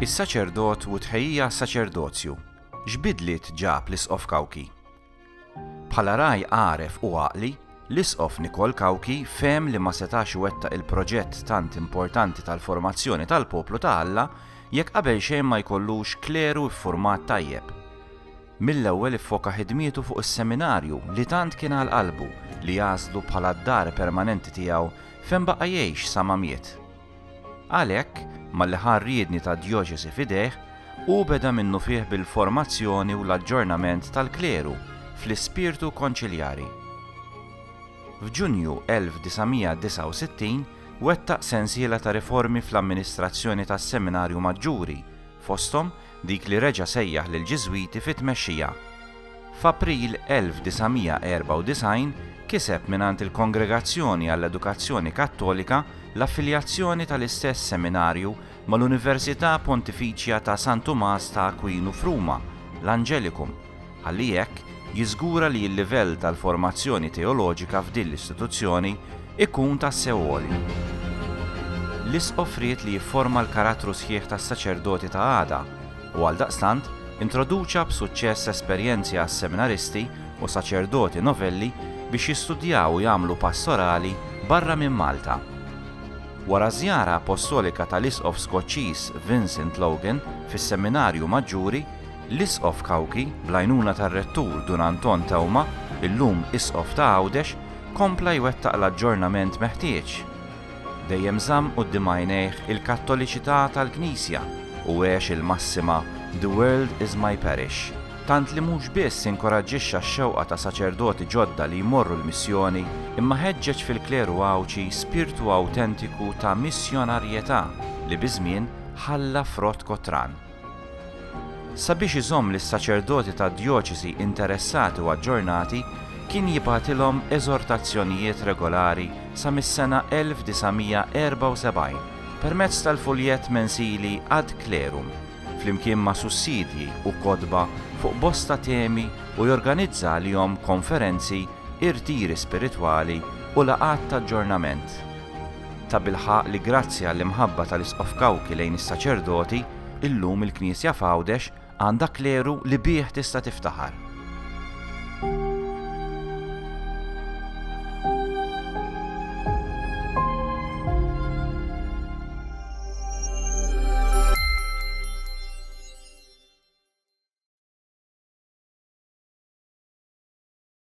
Is-saċerdot u tħejjija saċerdozju. X'bidliet ġab l-Isqof Kawki? Bħala raj għaref u għaqli, l-Isqof Nikol Kawki fehem li ma setax iwettaq il-proġett tant importanti tal-formazzjoni tal-poplu ta' Alla jekk qabel xejn ma jkollux kleru ffurmat tajjeb. Mill-ewwel iffoka ħidmietu fuq is-seminarju li tant kien għal qalbu li jażlu bħala d-dar permanenti tiegħu fejn baqa' jgħix sa ma miet. Għalhekk, malli ħar riedni ta' djoċesi fidejh u beda minnu fih bil-formazzjoni u l-aġġornament tal-kleru fl-ispirtu konċiljari. F'Ġunju 1969 wettaq sensiela ta' riformi fl-amministrazzjoni tas-Seminarju Maġġuri, fosthom dik li reġa' sejjaħ lill-Ġiżwiti fit-tmexxija. F'April 1994 kiseb mingħand il-Kongregazzjoni għall-Edukazzjoni Kattolika l-affiljazzjoni tal-istess seminarju mal-Università Pontifiċja ta' San Tomás ta' Aquino f'Ruma, l-Angelicum, ħalli hekk jiżgura li l-livell tal-formazzjoni teoloġika f'din l-istituzzjoni ikun tassew għoli. L-Isqof ried li jifforma l-karattru sħiħ tas-saċerdoti ta' għada u għaldaqstant introduċa b'suċċess esperjenzi għas-seminaristi u saċerdoti novelli biex jistudjaw u jagħmlu pastorali barra minn Malta. Wara żjara apostolika tal-Isqof Skoċċiż Vincent Logan fis-Seminarju Maġġuri, l-Isqof Kawki, bl-għajnuna tar-rettur Dun Anton Tewma, illum Isqof ta' Għawdex, kompla jwettaq l-aġġornament meħtieġ. Dejjem żamm quddiem għajnejh il-kattoliċità tal-Knisja u għex il-massima "The world is my parish", tant li mhux biss inkoraġġixxa x-xewqa ta' saċerdoti ġodda li jmorru l-missjoni, imma ħeġġeġ fil-kleru għawċi spirtu awtentiku ta' missjonarjetà li biżmien ħalla frott kotran. Sabiex iżomm lis-saċerdoti tad-djoċesi interessati u aġġornati, kien jibgħatilhom eżortazzjonijiet regolari sa mis-sena 1974 permezz tal-fuljett mensili Ad Klerum, flimkien ma' sussidji u kotba fuq bosta temi u jorganizza għalihom konferenzi, irtiri spiritwali u laqgħat ta' aġġornament. Ta' bilħaq li grazzi għall-imħabba tal-Isqof Kawki lejn is-saċerdoti, illum il-Knisja f'Għawdex għandha kleru li bih tista' tiftaħar.